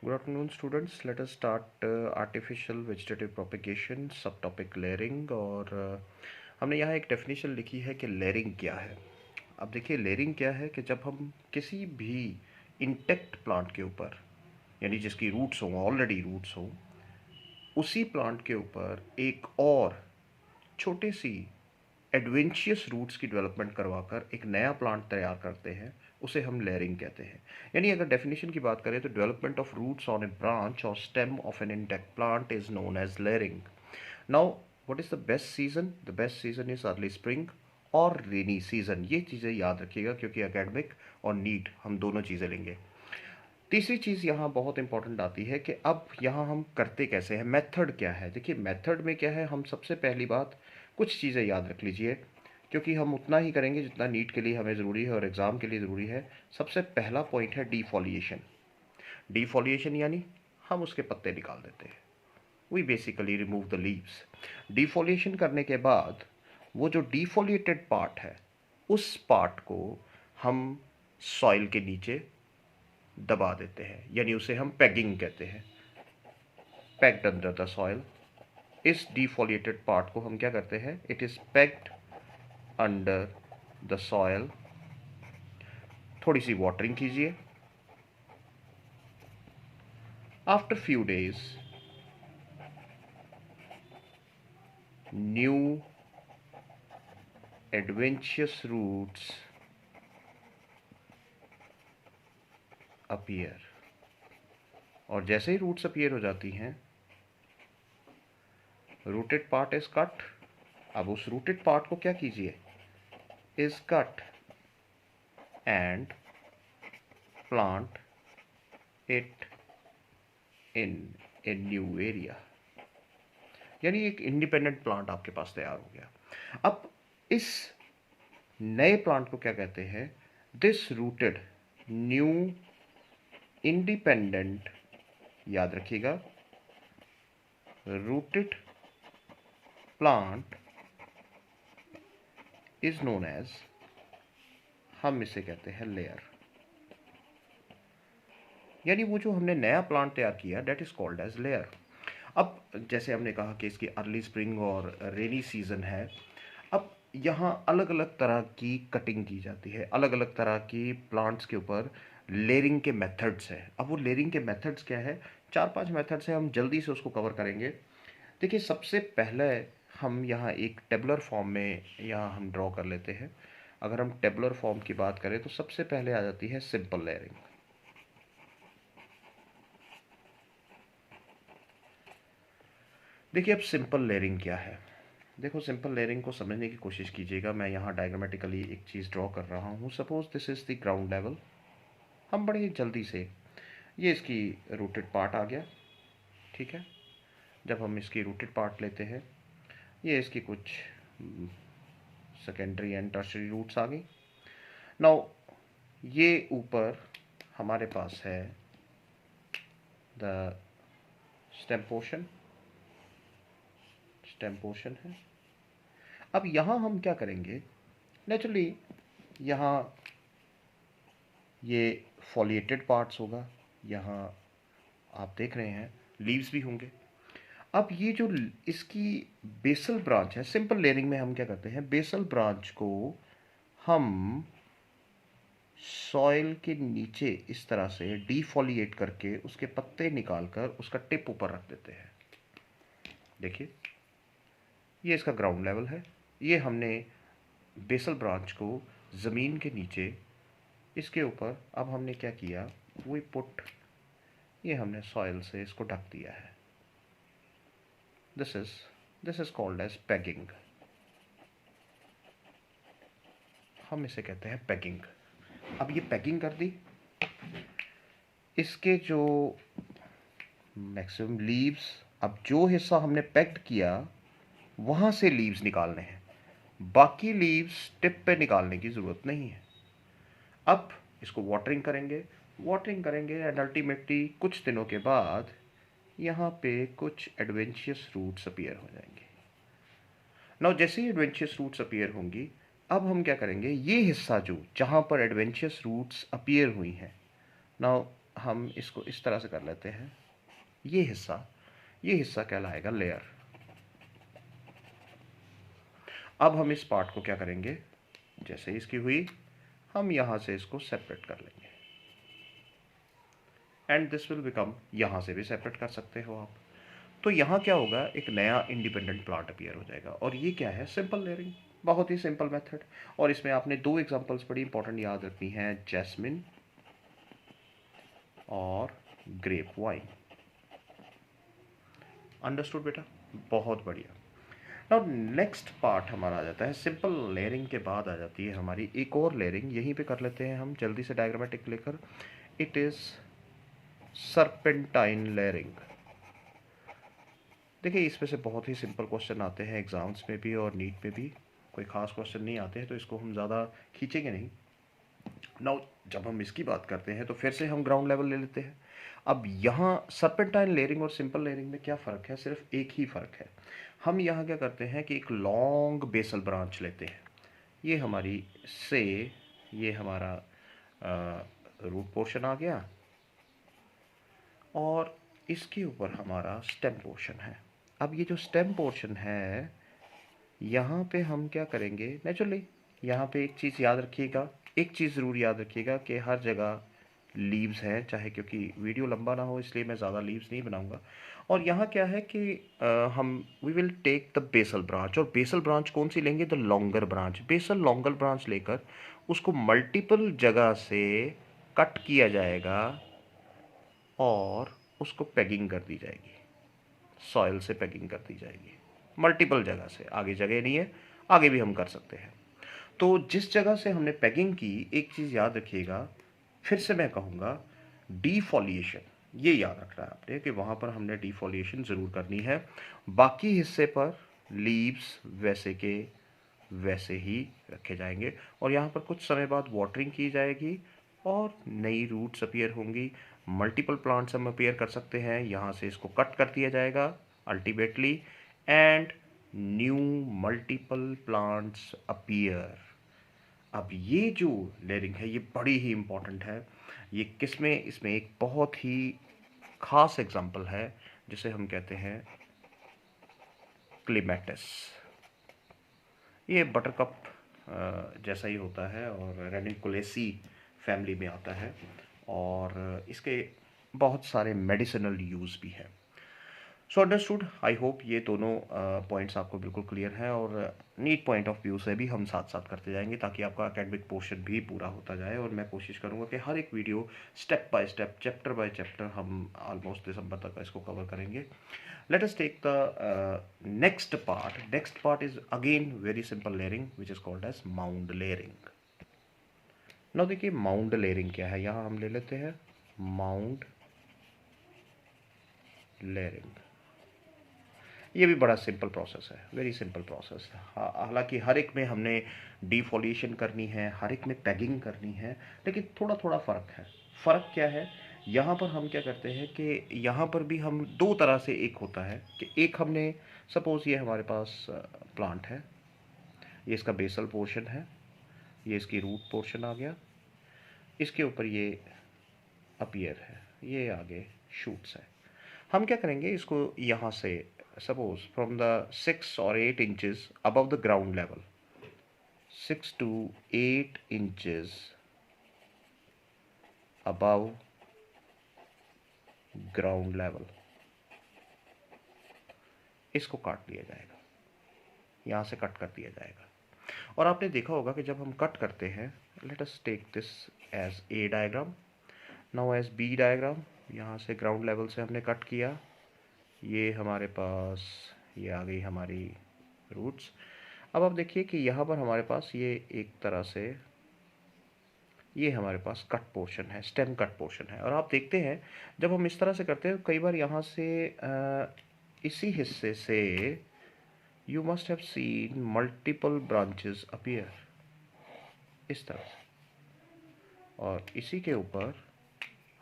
Good afternoon, students. Let us start artificial vegetative propagation, subtopic layering। और हमने यहाँ एक डेफिनेशन लिखी है कि लेयरिंग क्या है। अब देखिए लेयरिंग क्या है कि जब हम किसी भी इंटेक्ट प्लांट के ऊपर, यानी जिसकी रूट्स हों, ऑलरेडी रूट्स हों, उसी प्लांट के ऊपर एक और छोटी सी एडवेंशियस रूट्स की डेवलपमेंट करवाकर एक नया प्लांट तैयार करते हैं, उसे हम लेयरिंग कहते हैं। यानी अगर डेफिनेशन की बात करें तो development of roots on a branch or stem of an intact plant is known as layering. Now what is the best season? The best season is early spring or rainy season. ये चीज़ें याद रखिएगा क्योंकि academic और NEET हम दोनों चीज़ें लेंगे। तीसरी चीज़ यहाँ बहुत इंपॉर्टेंट आती है कि अब यहाँ हम करते कैसे हैं, मेथड क्या है। देखिए मेथड में क्या है, हम सबसे पहली बात कुछ चीज़ें याद रख लीजिए क्योंकि हम उतना ही करेंगे जितना नीट के लिए हमें ज़रूरी है और एग्ज़ाम के लिए ज़रूरी है। सबसे पहला पॉइंट है डिफोलिएशन। डिफोलिएशन यानी हम उसके पत्ते निकाल देते हैं। We basically remove the leaves. Defoliation करने के बाद वो जो डिफोलिएटेड पार्ट है उस पार्ट को हम सॉइल के नीचे दबा देते हैं, यानी उसे हम पैगिंग कहते हैं। Packed under the soil. इस डिफोलिएटेड पार्ट को हम क्या करते हैं, it is packed under the soil. थोड़ी सी वाटरिंग कीजिए। After few days new adventitious roots appear. और जैसे ही रूट्स अपीयर हो जाती हैं, रूटेड पार्ट इज कट। अब उस रूटेड पार्ट को क्या कीजिए, is cut and plant it in a new area. यानी एक इंडिपेंडेंट प्लांट आपके पास तैयार हो गया। अब इस नए प्लांट को क्या कहते हैं, दिस रूटेड न्यू इंडिपेंडेंट, याद रखिएगा, rooted plant is known as, हम इसे कहते हैं लेयर। यानी वो जो हमने नया प्लांट तैयार किया that is called edge layer. अब जैसे हमने कहा कि इसकी early spring or rainy season है। अब यहाँ अलग अलग तरह की कटिंग की जाती है, अलग अलग तरह की प्लांट्स के ऊपर लेयरिंग के मेथड्स हैं। अब वो लेयरिंग के मेथड्स क्या है, चार पांच मेथड्स हैं, हम जल्दी से उसको कवर करेंगे। देखिए सबसे पहले हम यहाँ एक टेबुलर फॉर्म में यहाँ हम ड्रॉ कर लेते हैं। अगर हम टेबुलर फॉर्म की बात करें तो सबसे पहले आ जाती है सिंपल लेयरिंग। देखिए अब सिंपल लेयरिंग क्या है। देखो सिंपल लेयरिंग को समझने की कोशिश कीजिएगा। मैं यहाँ डायग्रामेटिकली एक चीज़ ड्रॉ कर रहा हूँ। Suppose this is the ground level. हम बड़े ही जल्दी से, ये इसकी रूटेड पार्ट आ गया, ठीक है। जब हम इसकी रूटेड पार्ट लेते हैं, ये इसकी कुछ सेकेंडरी एंड टर्शरी रूट्स आ गई। नाउ ये ऊपर हमारे पास है the stem portion. Stem portion है। अब यहाँ हम क्या करेंगे, नेचुरली यहाँ ये फॉलिएटेड पार्ट्स होगा, यहाँ आप देख रहे हैं लीव्स भी होंगे। अब ये जो इसकी बेसल ब्रांच है, सिंपल लेयरिंग में हम क्या करते हैं, बेसल ब्रांच को हम सॉइल के नीचे इस तरह से डिफोलिएट करके उसके पत्ते निकालकर उसका टिप ऊपर रख देते हैं। देखिए ये इसका ग्राउंड लेवल है। ये हमने बेसल ब्रांच को ज़मीन के नीचे, इसके ऊपर अब हमने क्या किया, वी पुट, ये हमने सॉइल से इसको ढक दिया है। This is called as pegging. हम इसे कहते हैं पैगिंग। अब ये पैगिंग कर दी, इसके जो मैक्सिमम लीव्स, अब जो हिस्सा हमने पैक्ड किया वहाँ से लीव्स निकालने हैं, बाकी लीव्स टिप पे निकालने की ज़रूरत नहीं है। अब इसको वाटरिंग करेंगे एंड अल्टीमेटली कुछ दिनों के बाद यहाँ पे कुछ एडवेंशियस रूट्स अपीयर हो जाएंगे। नाउ जैसे ही एडवेंशियस रूट्स अपीयर होंगी, अब हम क्या करेंगे, ये हिस्सा जो जहाँ पर एडवेंशियस रूट्स अपीयर हुई हैं, नाउ हम इसको इस तरह से कर लेते हैं, ये हिस्सा कहलाएगा लेयर। अब हम इस पार्ट को क्या करेंगे, जैसे इसकी हुई हम यहां से इसको सेपरेट कर लेंगे, एंड दिस विल बिकम, यहां से भी सेपरेट कर सकते हो आप। तो यहाँ क्या होगा, एक नया इंडिपेंडेंट प्लांट अपीयर हो जाएगा। और ये क्या है, सिंपल लेयरिंग, बहुत ही सिंपल मेथड। और इसमें आपने दो एग्जांपल्स बड़ी इंपॉर्टेंट याद रखनी है, जैस्मिन और ग्रेप वाइन। अंडरस्टूड बेटा, बहुत बढ़िया। नाउ नेक्स्ट पार्ट हमारा आ जाता है, सिंपल लेयरिंग के बाद आ जाती है हमारी एक और लेयरिंग, यहीं पे कर लेते हैं हम जल्दी से डायग्रामेटिक लेकर। It is serpentine layering. देखिए इसमें से बहुत ही सिंपल क्वेश्चन आते हैं एग्जाम्स में भी और नीट में भी, कोई खास क्वेश्चन नहीं आते हैं, तो इसको हम ज़्यादा खींचेंगे नहीं। नाउ जब हम इसकी बात करते हैं तो फिर से हम ग्राउंड लेवल ले लेते हैं। अब यहाँ सर्पेंटाइन लेयरिंग और सिंपल लेयरिंग में क्या फ़र्क है, सिर्फ एक ही फ़र्क है। हम यहाँ क्या करते हैं कि एक लॉन्ग बेसल ब्रांच लेते हैं, ये हमारी से, ये हमारा रूट पोर्शन आ गया, और इसके ऊपर हमारा स्टेम पोर्शन है। अब ये जो स्टेम पोर्शन है, यहाँ पे हम क्या करेंगे, नेचुरली यहाँ पे एक चीज़ याद रखिएगा, एक चीज़ ज़रूर याद रखिएगा कि हर जगह लीव्स हैं, चाहे, क्योंकि वीडियो लंबा ना हो इसलिए मैं ज़्यादा लीव्स नहीं बनाऊंगा। और यहाँ क्या है कि हम we will take the basal branch, और बेसल ब्रांच कौन सी लेंगे, the longer branch. Basal longer branch लेकर उसको मल्टीपल जगह से कट किया जाएगा और उसको पैगिंग कर दी जाएगी, सॉइल से पैगिंग कर दी जाएगी मल्टीपल जगह से। आगे जगह नहीं है, आगे भी हम कर सकते हैं। तो जिस जगह से हमने पैगिंग की, एक चीज़ याद रखिएगा, फिर से मैं कहूँगा, डीफोलिएशन, ये याद रखना है आपने कि वहाँ पर हमने डीफोलिएशन ज़रूर करनी है। बाकी हिस्से पर लीव्स वैसे के वैसे ही रखे जाएंगे, और यहाँ पर कुछ समय बाद वाटरिंग की जाएगी और नई रूट्स अपीयर होंगी, मल्टीपल प्लांट्स हम अपीयर कर सकते हैं। यहाँ से इसको कट कर दिया जाएगा ultimately, and new multiple plants appear. अब ये जो लेयरिंग है ये बड़ी ही इंपॉर्टेंट है। ये किसमें, इसमें एक बहुत ही खास एग्जांपल है जिसे हम कहते हैं क्लेमेटिस। ये बटरकप जैसा ही होता है और रेनिकुलेसी फैमिली में आता है, और इसके बहुत सारे मेडिसिनल यूज़ भी हैं। सो अंडरस्टूड, आई होप ये दोनों पॉइंट्स आपको बिल्कुल क्लियर हैं, और नीट पॉइंट ऑफ व्यू से भी हम साथ साथ करते जाएंगे ताकि आपका एकेडमिक पोर्शन भी पूरा होता जाए। और मैं कोशिश करूंगा कि हर एक video step by step, chapter by chapter हम ऑलमोस्ट दिसंबर तक इसको कवर करेंगे। Let us take the next part. Next part is again very simple layering which is called as mound layering. Now देखिए माउंड लेयरिंग क्या है, यहाँ हम ले लेते हैं माउंड लेयरिंग। ये भी बड़ा सिंपल प्रोसेस है, वेरी सिंपल प्रोसेस है। हालांकि हर एक में हमने डिफोलिएशन करनी है, हर एक में पैगिंग करनी है, लेकिन थोड़ा थोड़ा फ़र्क है। फ़र्क क्या है, यहाँ पर हम क्या करते हैं कि यहाँ पर भी हम दो तरह से, एक होता है कि एक हमने, सपोज़ ये हमारे पास प्लांट है, ये इसका बेसल पोर्शन है, ये इसकी रूट पोर्शन आ गया, इसके ऊपर ये अपीयर है, ये आगे शूट्स है। हम क्या करेंगे, इसको यहाँ से suppose from the 6 or 8 inches above the ground level, 6 to 8 inches above ground level, इसको काट लिया जाएगा, यहाँ से कट कर दिया जाएगा। और आपने देखा होगा कि जब हम कट करते हैं, let us take this as A diagram, now as B diagram. यहाँ से ग्राउंड लेवल से हमने कट किया, ये हमारे पास, ये आ गई हमारी रूट्स। अब आप देखिए कि यहाँ पर हमारे पास ये एक तरह से, ये हमारे पास कट पोर्शन है, स्टेम कट पोर्शन है। और आप देखते हैं जब हम इस तरह से करते हैं, कई बार यहाँ से इसी हिस्से से you must have seen multiple branches appear, इस तरह से। और इसी के ऊपर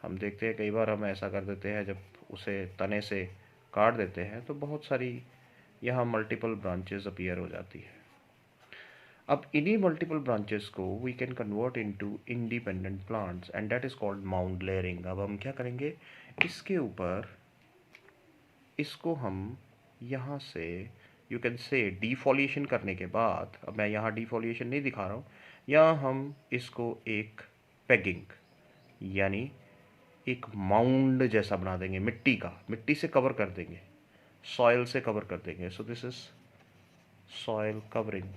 हम देखते हैं कई बार हम ऐसा कर देते हैं, जब उसे तने से काट देते हैं तो बहुत सारी यहाँ मल्टीपल ब्रांचेस अपीयर हो जाती है। अब इन्हीं मल्टीपल ब्रांचेस को we can convert into independent plants and that is called mound layering. अब हम क्या करेंगे, इसके ऊपर इसको हम यहाँ से यू कैन से डिफोलिएशन करने के बाद, अब मैं यहाँ डिफोलिएशन नहीं दिखा रहा हूँ, यहाँ हम इसको एक पेगिंग यानी एक माउंड जैसा बना देंगे, मिट्टी का, मिट्टी से कवर कर देंगे, सॉइल से कवर कर देंगे। So this is soil covering,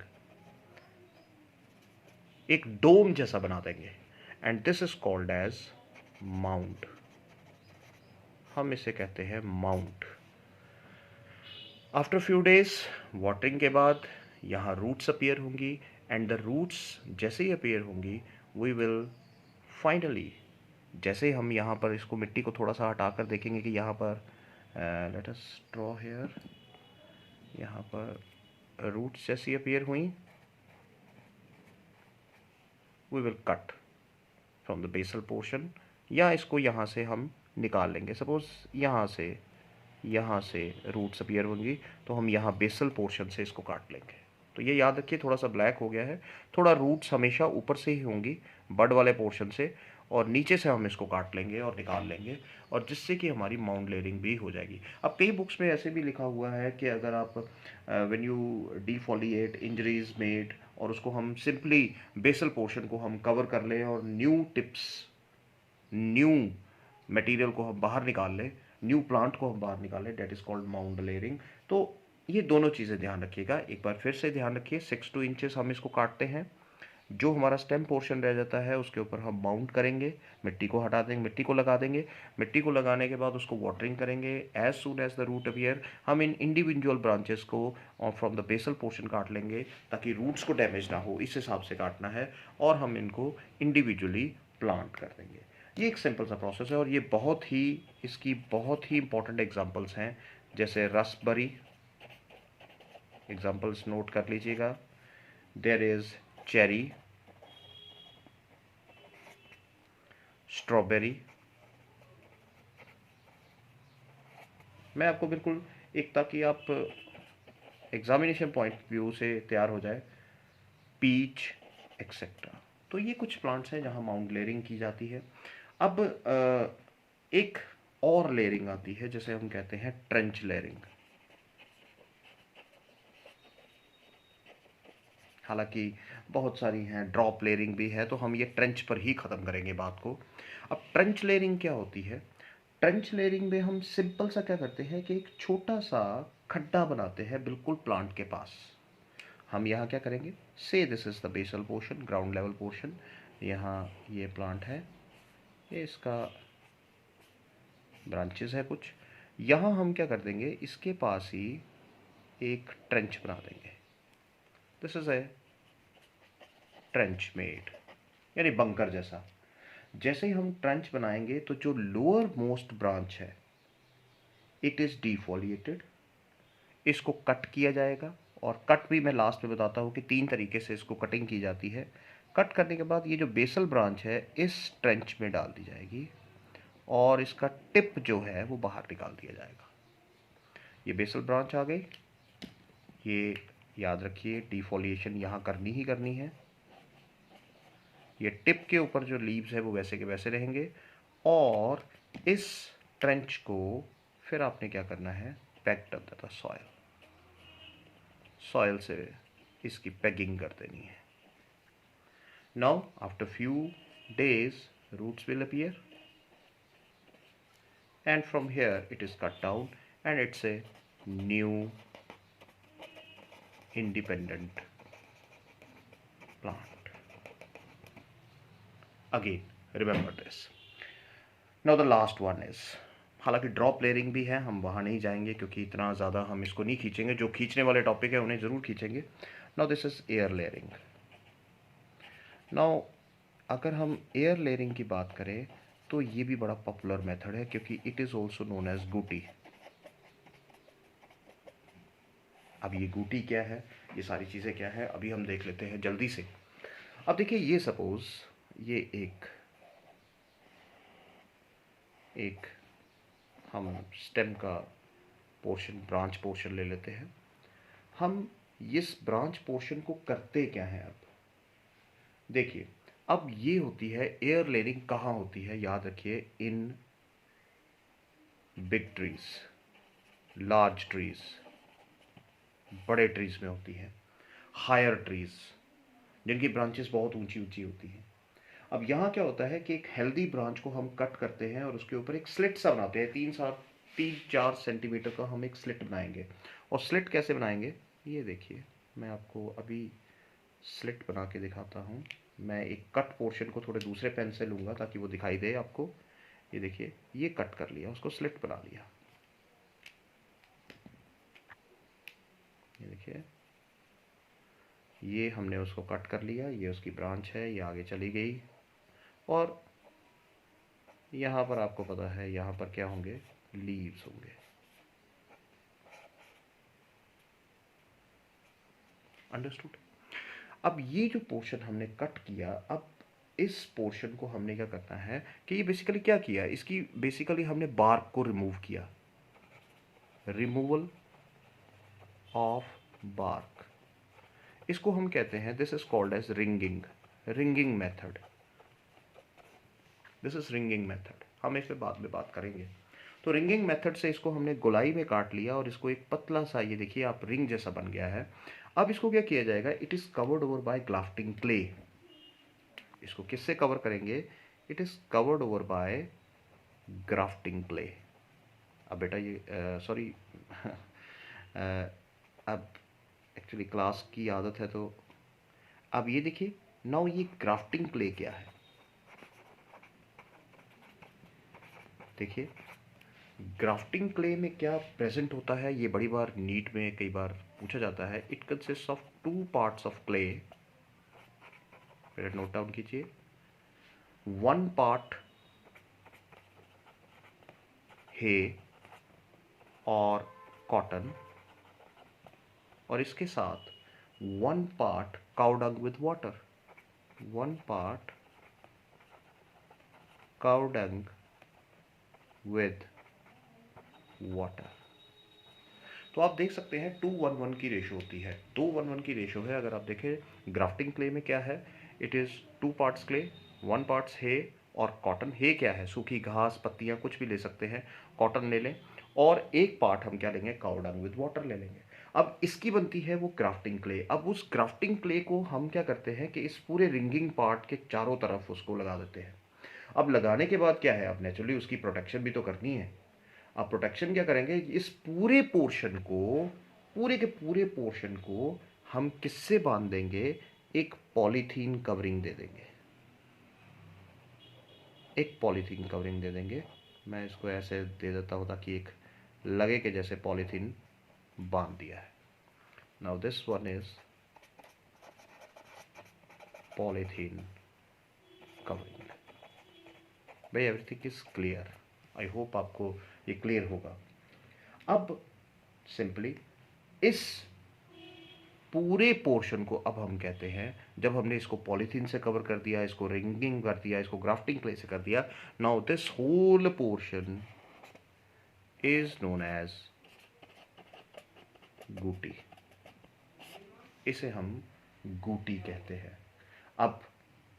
एक डोम जैसा बना देंगे and this is called as mound. हम इसे कहते हैं mound. After few days watering के बाद यहाँ रूट्स अपीयर होंगी एंड द रूट्स जैसे ही अपीयर होंगी वी विल फाइनली, जैसे हम यहाँ पर इसको मिट्टी को थोड़ा सा हटाकर देखेंगे कि यहाँ पर लेट अस ड्रॉ हेयर, यहाँ पर रूट्स जैसी अपीयर हुई, we will cut from the basal portion, या इसको यहाँ से हम निकाल लेंगे। सपोज यहाँ से रूट्स अपीयर होंगी तो हम यहाँ बेसल पोर्शन से इसको काट लेंगे। तो ये याद रखिए, थोड़ा सा ब्लैक हो गया है, थोड़ा रूट्स हमेशा ऊपर से ही होंगी बड वाले पोर्शन से, और नीचे से हम इसको काट लेंगे और निकाल लेंगे, और जिससे कि हमारी माउंट लेयरिंग भी हो जाएगी। अब कई बुक्स में ऐसे भी लिखा हुआ है कि अगर आप व्हेन यू डिफोलिएट इंजरीज मेड, और उसको हम सिंपली बेसल पोर्शन को हम कवर कर लें और न्यू टिप्स, न्यू मटेरियल को हम बाहर निकाल लें, न्यू प्लांट को हम बाहर निकालें, that is called mound layering. तो ये दोनों चीज़ें ध्यान रखिएगा। एक बार फिर से ध्यान रखिए, 6 इंचेस हम इसको काटते हैं, जो हमारा स्टेम पोर्शन रह जाता है उसके ऊपर हम माउंट करेंगे, मिट्टी को हटा देंगे, मिट्टी को लगा देंगे, मिट्टी को लगाने के बाद उसको वाटरिंग करेंगे। As soon as the root appear हम इन इंडिविजुअल ब्रांचेस को फ्रॉम द बेसल पोर्शन काट लेंगे ताकि रूट्स को डैमेज ना हो, इस हिसाब से काटना है, और हम इनको इंडिविजुअली प्लांट कर देंगे। ये एक सिंपल सा प्रोसेस है और ये इसकी बहुत ही इंपॉर्टेंट एग्जांपल्स हैं, जैसे रसबरी, एग्जांपल्स नोट कर लीजिएगा, देयर इज चेरी, स्ट्रॉबेरी। मैं आपको बिल्कुल एक, ताकि आप एग्जामिनेशन पॉइंट व्यू से तैयार हो जाए, पीच एक्सेट्रा। तो ये कुछ प्लांट्स हैं जहां माउंट लेयरिंग की जाती है। अब एक और लेयरिंग आती है जैसे हम कहते हैं ट्रेंच लेयरिंग। हालांकि बहुत सारी हैं, ड्रॉप लेयरिंग भी है, तो हम ये ट्रेंच पर ही ख़त्म करेंगे बात को। अब ट्रेंच लेयरिंग क्या होती है? ट्रेंच लेयरिंग में हम सिंपल सा क्या करते हैं कि एक छोटा सा खड्डा बनाते हैं बिल्कुल प्लांट के पास। हम यहाँ क्या करेंगे, से this is the basal portion, ground level portion, यहाँ ये प्लांट है, ये इसका ब्रांचेस है कुछ, यहाँ हम क्या कर देंगे, इसके पास ही एक ट्रेंच बना देंगे। This is a trench made, यानी बंकर जैसा। जैसे ही हम ट्रेंच बनाएंगे तो जो लोअर मोस्ट ब्रांच है इट इज डिफोलिएटेड, इसको कट किया जाएगा, और कट भी मैं लास्ट में बताता हूँ कि 3 तरीके से इसको कटिंग की जाती है। कट करने के बाद ये जो बेसल ब्रांच है इस ट्रेंच में डाल दी जाएगी और इसका टिप जो है वो बाहर निकाल दिया जाएगा। ये बेसल ब्रांच आ गई। ये याद रखिए, डिफोलिएशन यहाँ करनी ही करनी है। ये टिप के ऊपर जो लीव्स है वो वैसे के वैसे रहेंगे, और इस ट्रेंच को फिर आपने क्या करना है, packed under the soil, soil से इसकी पैगिंग कर देनी है। Now after few days roots will appear and from here it is cut down and it's a new independent plant. Again, remember this. Now the last one is, हालांकि drop layering भी है, हम वहाँ नहीं जाएंगे क्योंकि इतना ज़्यादा हम इसको नहीं खींचेंगे, जो खींचने वाले टॉपिक है उन्हें ज़रूर खींचेंगे। Now this is air layering. Now अगर हम एयर लेयरिंग की बात करें तो ये भी बड़ा पॉपुलर मेथड है क्योंकि it is also known as gootee. अब ये गूटी क्या है, ये सारी चीज़ें क्या है, अभी हम देख लेते हैं जल्दी से। अब देखिए, ये सपोज ये एक हम स्टेम का पोर्शन, ब्रांच पोर्शन ले लेते हैं। हम इस ब्रांच पोर्शन को करते क्या है। अब देखिए, अब ये होती है एयर लेयरिंग कहाँ होती है, याद रखिए, in big trees, large trees, बड़े ट्रीज में होती है, हायर ट्रीज जिनकी ब्रांचेस बहुत ऊंची ऊंची होती हैं। अब यहाँ क्या होता है कि एक हेल्दी ब्रांच को हम कट करते हैं और उसके ऊपर एक स्लिट सा बनाते हैं, 3-4 सेंटीमीटर का हम एक स्लिट बनाएंगे। और स्लिट कैसे बनाएंगे, ये देखिए, मैं आपको अभी स्लिट बना के दिखाता हूँ। मैं एक कट पोर्शन को थोड़े दूसरे पेन से लूँगा ताकि वो दिखाई दे आपको। ये देखिए, ये कट कर लिया, उसको स्लिट बना लिया। ये देखिए, ये हमने उसको कट कर लिया, ये उसकी ब्रांच है, ये आगे चली गई। और यहाँ पर आपको पता है यहाँ पर क्या होंगे, लीव्स होंगे। अंडरस्टूड। अब ये जो पोर्शन हमने कट किया, अब इस पोर्शन को हमने क्या करना है कि ये बेसिकली क्या किया, इसकी बेसिकली हमने बार्क को रिमूव किया, रिमूवल ऑफ बार्क। इसको हम कहते हैं, this is called as ringing, ringing method. This is ringing method, हम इस पे बाद में बात करेंगे। तो रिंगिंग मेथड से इसको हमने गोलाई में काट लिया और इसको एक पतला सा, ये देखिए आप, रिंग जैसा बन गया है। अब इसको क्या किया जाएगा, it is covered over by grafting clay. इसको किससे कवर करेंगे, it is covered over by grafting clay. अब बेटा ये सॉरी अब एक्चुअली क्लास की आदत है, तो अब ये देखिए, नाउ ये ग्राफ्टिंग क्ले क्या है, देखिए ग्राफ्टिंग क्ले में क्या प्रेजेंट होता है, ये बड़ी बार नीट में कई बार पूछा जाता है। It consist of 2 parts of clay, पहले नोट डाउन कीजिए। 1 पार्ट है और कॉटन, और इसके साथ 1 part cow dung with water, 1 part cow dung with water. तो आप देख सकते हैं 2:1:1 की रेशो होती है, 2:1:1 की रेशो है। अगर आप देखें ग्राफ्टिंग क्ले में क्या है, it is 2 parts clay, 1 parts है और कॉटन। है क्या है, सूखी घास, पत्तियां, कुछ भी ले सकते हैं, कॉटन ले लें। और 1 पार्ट हम क्या लेंगे, काउ डंग विद वाटर ले लेंगे। अब इसकी बनती है वो ग्राफ्टिंग क्ले। अब उस ग्राफ्टिंग क्ले को हम क्या करते हैं कि इस पूरे रिंगिंग पार्ट के चारों तरफ उसको लगा देते हैं। अब लगाने के बाद क्या है, अब नेचुरली उसकी प्रोटेक्शन भी तो करनी है। अब प्रोटेक्शन क्या करेंगे, इस पूरे पोर्शन को, पूरे के पूरे पोर्शन को हम किससे बांध देंगे, एक पॉलीथीन कवरिंग दे देंगे, एक पॉलीथीन कवरिंग दे देंगे। मैं इसको ऐसे दे देता हूँ ताकि एक लगे कि जैसे पॉलीथीन बांध दिया है। Now this one is polythene covering. भाई everything is clear, I hope आपको ये क्लियर होगा। अब सिंपली इस पूरे पोर्शन को अब हम कहते हैं, जब हमने इसको पॉलीथीन से कवर कर दिया, इसको रिंगिंग कर दिया, इसको ग्राफ्टिंग क्ले से कर दिया, now this whole portion is known as gootee. इसे हम गूटी कहते हैं। अब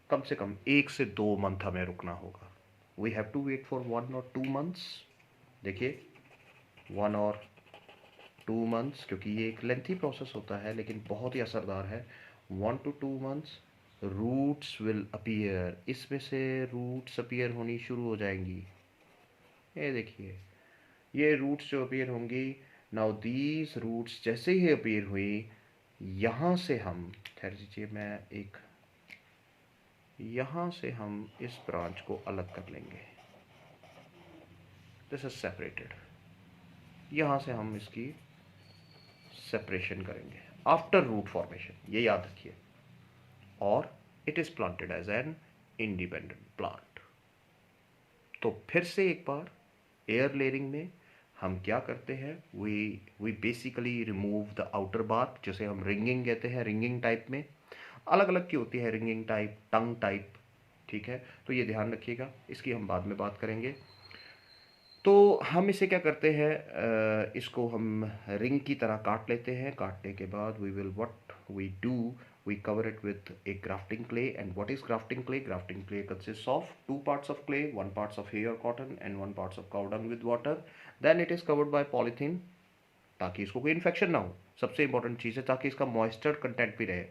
कम से कम 1 से 2 मंथ हमें रुकना होगा। We have to wait for 1 और 2 मंथ्स। देखिए 1 और 2 मंथ्स, क्योंकि ये एक लेंथी प्रोसेस होता है लेकिन बहुत ही असरदार है। 1 to 2 months roots will appear, इसमें से रूट्स अपीयर होनी शुरू हो जाएंगी। ये देखिए, ये रूट्स जो अपीयर होंगी, नाउ दीज रूट्स जैसे ही अपीयर हुई, यहाँ से हम, ठहर दीजिए, मैं एक, यहाँ से हम इस ब्रांच को अलग कर लेंगे। दिस इज सेपरेटेड, यहाँ से हम इसकी सेपरेशन करेंगे आफ्टर रूट फॉर्मेशन, ये याद रखिए। और it is planted as an independent plant. तो फिर से एक बार, एयर लेयरिंग में हम क्या करते हैं, we basically remove the outer bark, जिसे हम रिंगिंग कहते हैं। रिंगिंग टाइप में अलग अलग की होती है, रिंगिंग टाइप, टंग टाइप, ठीक है। तो ये ध्यान रखिएगा, इसकी हम बाद में बात करेंगे। तो हम इसे क्या करते हैं, इसको हम रिंग की तरह काट लेते हैं। काटने के बाद we will what we do, we cover it with a grafting clay. And what is grafting clay? Grafting clay consists of two parts of clay, one parts of hair cotton and one parts of cow dung with water. Then it is covered by polythene, ताकि इसको कोई infection ना हो। सबसे important चीज़ है ताकि इसका moisture content भी रहे।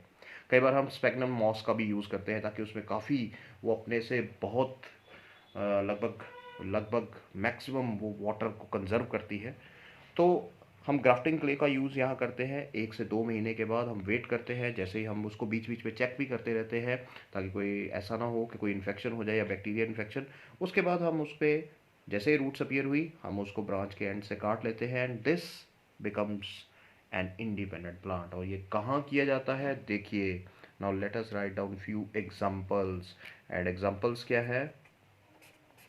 कई बार हम स्पेगनम मॉस का भी यूज़ करते हैं ताकि उसमें काफ़ी वो अपने से बहुत लगभग लगभग मैक्सिमम वो वाटर को कंजर्व करती है। तो हम ग्राफ्टिंग क्ले का यूज़ यहाँ करते हैं। 1 से 2 महीने के बाद हम वेट करते हैं, जैसे ही हम उसको बीच बीच में चेक भी करते रहते हैं ताकि कोई ऐसा ना हो कि कोई इन्फेक्शन हो जाए या बैक्टीरिया इन्फेक्शन। उसके बाद हम उस पर जैसे ही रूट्स अपीयर हुई हम उसको ब्रांच के एंड से काट लेते हैं and this becomes N independent plant. और ये कहाँ किया जाता है देखिए। Now let us write down few examples. And examples क्या है,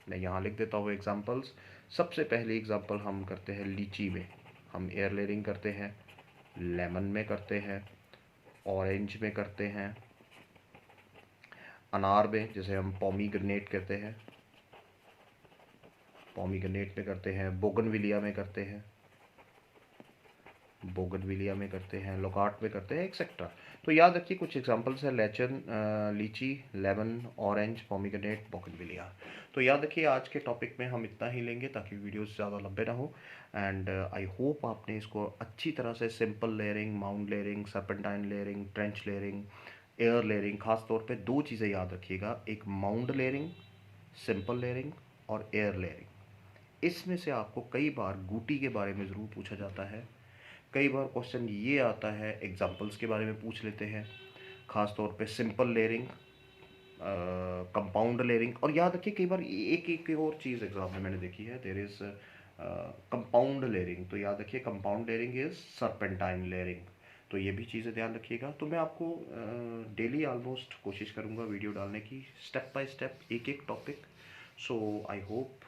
मैं यहाँ लिख देता हूँ एग्जांपल्स। सबसे पहली एग्जांपल हम करते हैं लीची में, हम एयर लेयरिंग करते हैं। लेमन में करते हैं, ऑरेंज में करते हैं, अनार में जैसे हम पोमीग्रेनेट करते हैं, पोमीग्रेनेट में करते हैं, बोगनविलिया में करते हैं, बोगनविलिया में करते हैं, लोकार्ट में करते हैं, एक्सेट्रा। तो याद रखिए कुछ एग्जांपल्स है, लेचन, लीची, लेमन, ऑरेंज, पोमीग्रेनेट, बोगनविलिया। तो याद रखिए आज के टॉपिक में हम इतना ही लेंगे ताकि वीडियोस ज़्यादा लंबे ना हो। एंड आई होप आपने इसको अच्छी तरह से simple layering, mount layering, serpentine layering, trench layering, air layering, खास तौर पे 2 चीज़ें याद रखिएगा, एक माउंट लेयरिंग, सिंपल लेयरिंग और एयर लेयरिंग। इसमें से आपको कई बार गूटी के बारे में ज़रूर पूछा जाता है। कई बार क्वेश्चन ये आता है एग्जांपल्स के बारे में पूछ लेते हैं, खास तौर पे सिंपल लेयरिंग, कंपाउंड लेयरिंग। और याद रखिए कई बार एक और चीज़ एग्जाम में मैंने देखी है, देयर इज कंपाउंड लेयरिंग। तो याद रखिए compound layering is serpentine layering. तो ये भी चीज़ें ध्यान रखिएगा। तो मैं आपको डेली ऑलमोस्ट कोशिश करूँगा वीडियो डालने की, स्टेप बाय स्टेप एक एक टॉपिक। सो आई होप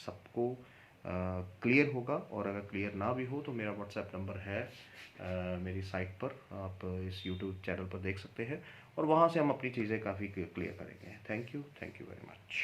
सबको क्लियर होगा। और अगर क्लियर ना भी हो तो मेरा व्हाट्सएप नंबर है मेरी साइट पर, आप इस यूट्यूब चैनल पर देख सकते हैं और वहाँ से हम अपनी चीज़ें काफ़ी क्लियर करेंगे। Thank you very much.